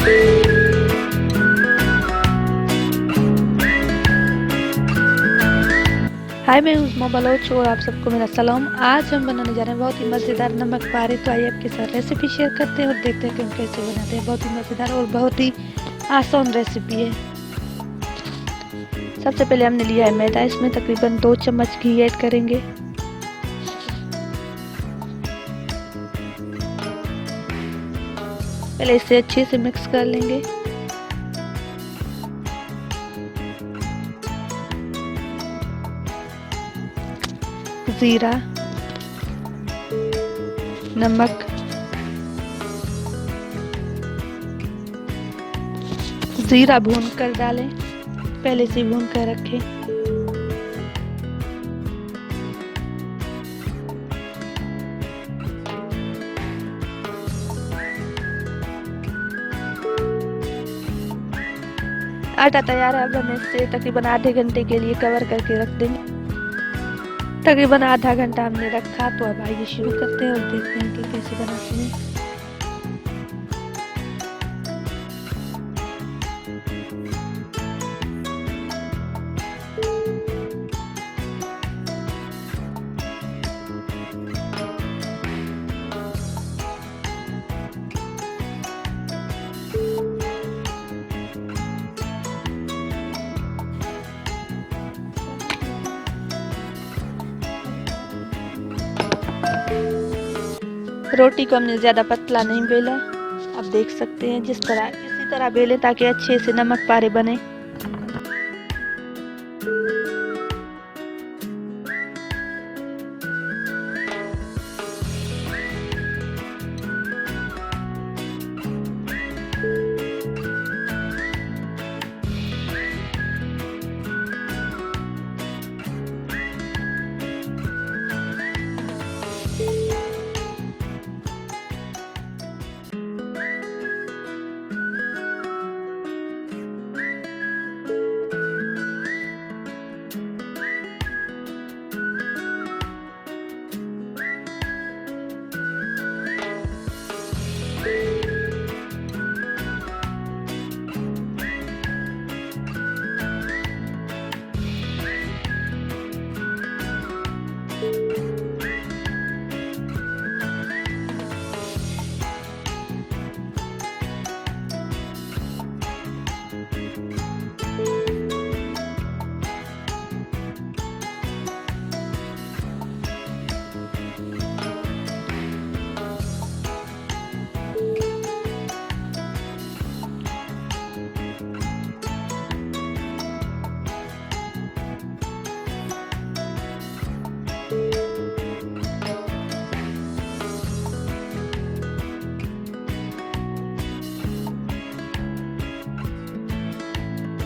हाय, मैं उज़मा बलोच और आप सबको मेरा सलाम। आज हम बनाने जा रहे हैं बहुत ही मज़ेदार नमक पारे। तो आइए आपके साथ रेसिपी शेयर करते हैं और देखते हैं कि हम कैसे बनाते हैं। बहुत ही मज़ेदार और बहुत ही आसान रेसिपी है। सबसे पहले हमने लिया है मैदा, इसमें तकरीबन 2 चम्मच घी ऐड करेंगे। पहले इसे अच्छे से मिक्स कर लेंगे। जीरा, नमक, जीरा भून कर डालें, पहले से भून कर रखें। आटा तैयार है। अब हम इसे तकरीबन आधे घंटे के लिए कवर करके रख देंगे। तकरीबन आधा घंटा हमने रखा, तो अब आइए शुरू करते हैं और देखते हैं कि कैसे बनाते हैं। रोटी को हमने ज़्यादा पतला नहीं बेला। आप देख सकते हैं इसी तरह बेलें ताकि अच्छे से नमक पारे बने।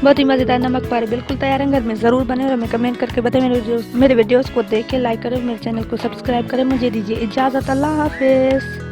बहुत ही मज़ेदार नमक पारे बिल्कुल तैयार है। घर में ज़रूर बने और हमें कमेंट करके बताएं। मेरे वीडियोस को देख के लाइक करें, मेरे चैनल को सब्सक्राइब करें। मुझे दीजिए इजाज़त। अल्लाह हाफिज़।